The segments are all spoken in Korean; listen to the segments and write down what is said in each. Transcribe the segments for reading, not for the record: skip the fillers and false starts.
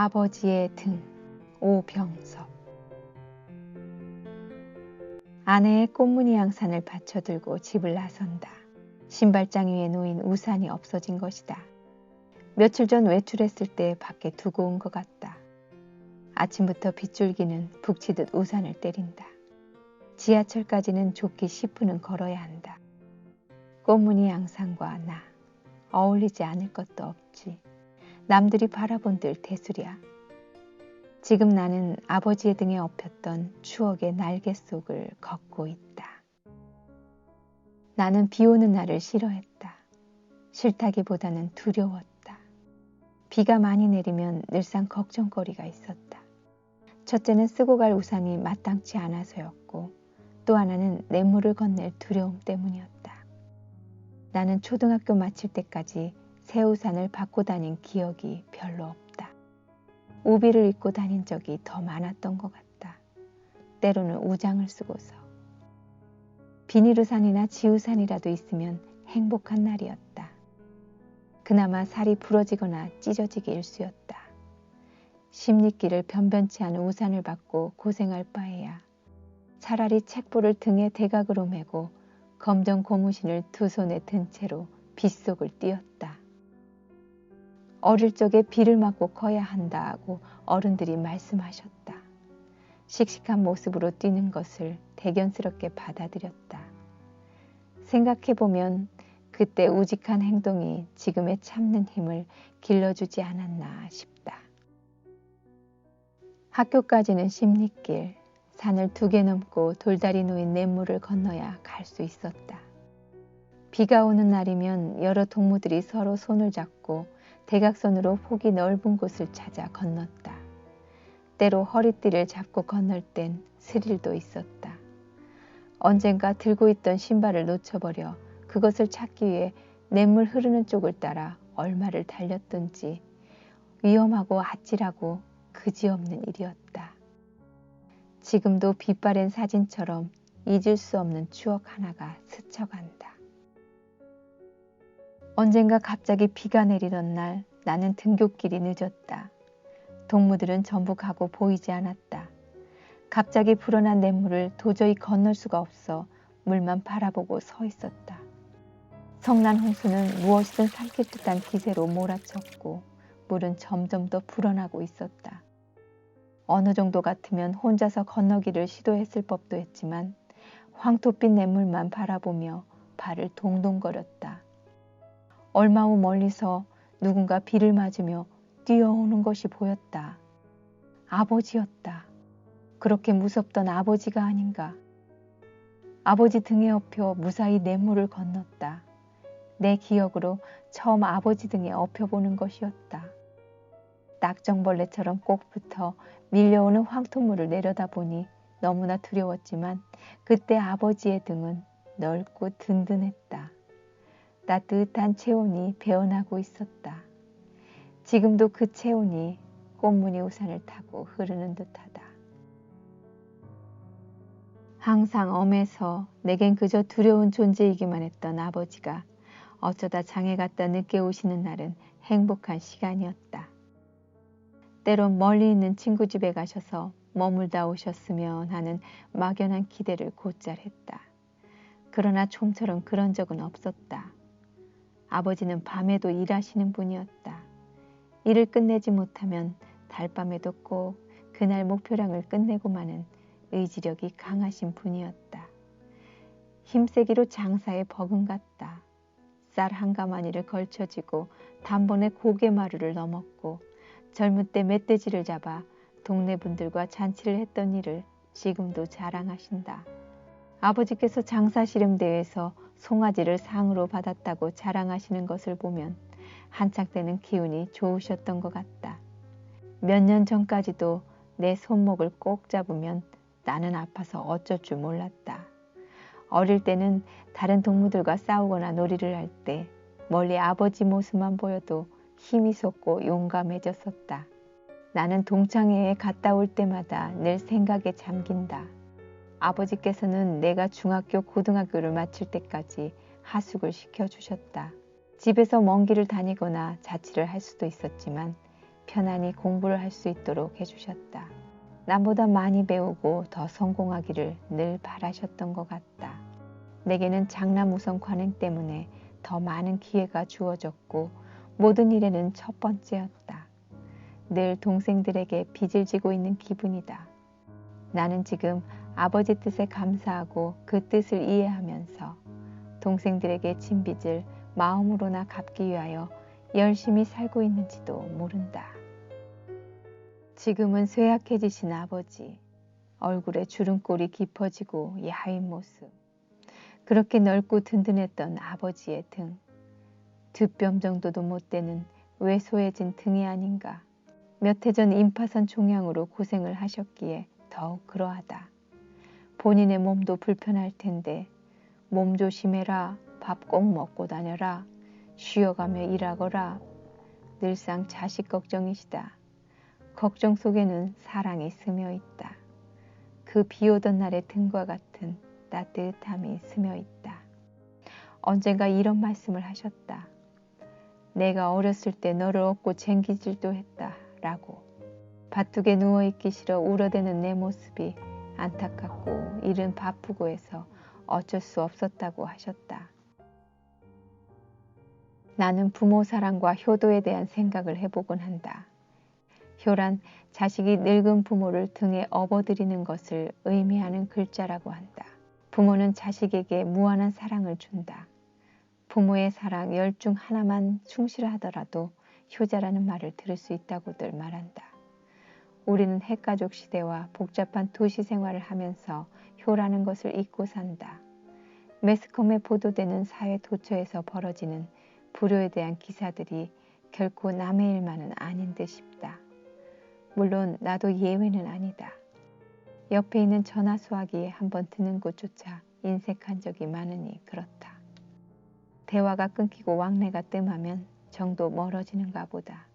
아버지의 등, 오병섭. 아내의 꽃무늬 양산을 받쳐들고 집을 나선다. 신발장 위에 놓인 우산이 없어진 것이다. 며칠 전 외출했을 때 밖에 두고 온 것 같다. 아침부터 빗줄기는 북치듯 우산을 때린다. 지하철까지는 좋게 10분은 걸어야 한다. 꽃무늬 양산과 나, 어울리지 않을 것도 없지. 남들이 바라본들 대수랴. 지금 나는 아버지의 등에 엎였던 추억의 날개 속을 걷고 있다. 나는 비 오는 날을 싫어했다. 싫다기보다는 두려웠다. 비가 많이 내리면 늘상 걱정거리가 있었다. 첫째는 쓰고 갈 우산이 마땅치 않아서였고, 또 하나는 냇물을 건넬 두려움 때문이었다. 나는 초등학교 마칠 때까지 새 우산을 받고 다닌 기억이 별로 없다. 우비를 입고 다닌 적이 더 많았던 것 같다. 때로는 우장을 쓰고서. 비닐우산이나 지우산이라도 있으면 행복한 날이었다. 그나마 살이 부러지거나 찢어지기 일쑤였다. 십리길을 변변치 않은 우산을 받고 고생할 바에야 차라리 책보를 등에 대각으로 메고 검정 고무신을 두 손에 든 채로 빗속을 뛰었다. 어릴 적에 비를 맞고 커야 한다고 어른들이 말씀하셨다. 씩씩한 모습으로 뛰는 것을 대견스럽게 받아들였다. 생각해보면 그때 우직한 행동이 지금의 참는 힘을 길러주지 않았나 싶다. 학교까지는 십리길, 산을 2개 넘고 돌다리 놓인 냇물을 건너야 갈 수 있었다. 비가 오는 날이면 여러 동무들이 서로 손을 잡고 대각선으로 폭이 넓은 곳을 찾아 건넜다. 때로 허리띠를 잡고 건널 땐 스릴도 있었다. 언젠가 들고 있던 신발을 놓쳐버려 그것을 찾기 위해 냇물 흐르는 쪽을 따라 얼마를 달렸던지 위험하고 아찔하고 그지없는 일이었다. 지금도 빛바랜 사진처럼 잊을 수 없는 추억 하나가 스쳐간다. 언젠가 갑자기 비가 내리던 날 나는 등굣길이 늦었다. 동무들은 전부 가고 보이지 않았다. 갑자기 불어난 냇물을 도저히 건널 수가 없어 물만 바라보고 서 있었다. 성난 홍수는 무엇이든 삼킬 듯한 기세로 몰아쳤고 물은 점점 더 불어나고 있었다. 어느 정도 같으면 혼자서 건너기를 시도했을 법도 했지만 황토빛 냇물만 바라보며 발을 동동거렸다. 얼마 후 멀리서 누군가 비를 맞으며 뛰어오는 것이 보였다. 아버지였다. 그렇게 무섭던 아버지가 아닌가. 아버지 등에 엎여 무사히 냇물을 건넜다. 내 기억으로 처음 아버지 등에 엎여보는 것이었다. 낙정벌레처럼 꼭 붙어 밀려오는 황토물을 내려다보니 너무나 두려웠지만 그때 아버지의 등은 넓고 든든했다. 따뜻한 체온이 배어나고 있었다. 지금도 그 체온이 꽃무늬 우산을 타고 흐르는 듯하다. 항상 엄해서 내겐 그저 두려운 존재이기만 했던 아버지가 어쩌다 장에 갔다 늦게 오시는 날은 행복한 시간이었다. 때론 멀리 있는 친구 집에 가셔서 머물다 오셨으면 하는 막연한 기대를 곧잘 했다. 그러나 좀처럼 그런 적은 없었다. 아버지는 밤에도 일하시는 분이었다. 일을 끝내지 못하면 달밤에도 꼭 그날 목표량을 끝내고 마는 의지력이 강하신 분이었다. 힘세기로 장사에 버금갔다. 쌀 한 가마니를 걸쳐지고 단번에 고개마루를 넘었고 젊을 때 멧돼지를 잡아 동네 분들과 잔치를 했던 일을 지금도 자랑하신다. 아버지께서 장사씨름대회에서 송아지를 상으로 받았다고 자랑하시는 것을 보면 한창 때는 기운이 좋으셨던 것 같다. 몇 년 전까지도 내 손목을 꼭 잡으면 나는 아파서 어쩔 줄 몰랐다. 어릴 때는 다른 동무들과 싸우거나 놀이를 할 때 멀리 아버지 모습만 보여도 힘이 솟고 용감해졌었다. 나는 동창회에 갔다 올 때마다 늘 생각에 잠긴다. 아버지께서는 내가 중학교, 고등학교를 마칠 때까지 하숙을 시켜주셨다. 집에서 먼 길을 다니거나 자취를 할 수도 있었지만 편안히 공부를 할 수 있도록 해주셨다. 남보다 많이 배우고 더 성공하기를 늘 바라셨던 것 같다. 내게는 장남 우선 관행 때문에 더 많은 기회가 주어졌고 모든 일에는 첫 번째였다. 늘 동생들에게 빚을 지고 있는 기분이다. 나는 지금 아버지 뜻에 감사하고 그 뜻을 이해하면서 동생들에게 진 빚을 마음으로나 갚기 위하여 열심히 살고 있는지도 모른다. 지금은 쇠약해지신 아버지, 얼굴에 주름골이 깊어지고 야윈 모습, 그렇게 넓고 든든했던 아버지의 등, 뒷뼘 정도도 못 되는 왜소해진 등이 아닌가. 몇 해 전 임파선 종양으로 고생을 하셨기에 더욱 그러하다. 본인의 몸도 불편할 텐데 몸 조심해라, 밥 꼭 먹고 다녀라, 쉬어가며 일하거라. 늘상 자식 걱정이시다. 걱정 속에는 사랑이 스며 있다. 그 비오던 날의 등과 같은 따뜻함이 스며 있다. 언젠가 이런 말씀을 하셨다. 내가 어렸을 때 너를 업고 쟁기질도 했다 라고. 밭둑에 누워있기 싫어 울어대는 내 모습이 안타깝고 일은 바쁘고 해서 어쩔 수 없었다고 하셨다. 나는 부모 사랑과 효도에 대한 생각을 해보곤 한다. 효란 자식이 늙은 부모를 등에 업어들이는 것을 의미하는 글자라고 한다. 부모는 자식에게 무한한 사랑을 준다. 부모의 사랑 10중 하나만 충실하더라도 효자라는 말을 들을 수 있다고들 말한다. 우리는 핵가족 시대와 복잡한 도시 생활을 하면서 효라는 것을 잊고 산다. 매스컴에 보도되는 사회 도처에서 벌어지는 불효에 대한 기사들이 결코 남의 일만은 아닌 듯 싶다. 물론 나도 예외는 아니다. 옆에 있는 전화 수화기에 한번 드는 곳조차 인색한 적이 많으니 그렇다. 대화가 끊기고 왕래가 뜸하면 정도 멀어지는가 보다.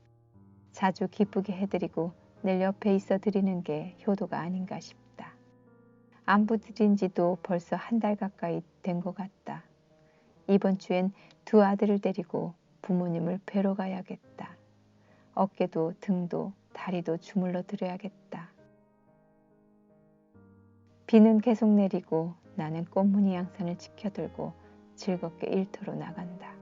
자주 기쁘게 해드리고 늘 옆에 있어 드리는 게 효도가 아닌가 싶다. 안부 드린 지도 벌써 한 달 가까이 된 것 같다. 이번 주엔 두 아들을 데리고 부모님을 뵈러 가야겠다. 어깨도 등도 다리도 주물러 드려야겠다. 비는 계속 내리고 나는 꽃무늬 양산을 지켜들고 즐겁게 일터로 나간다.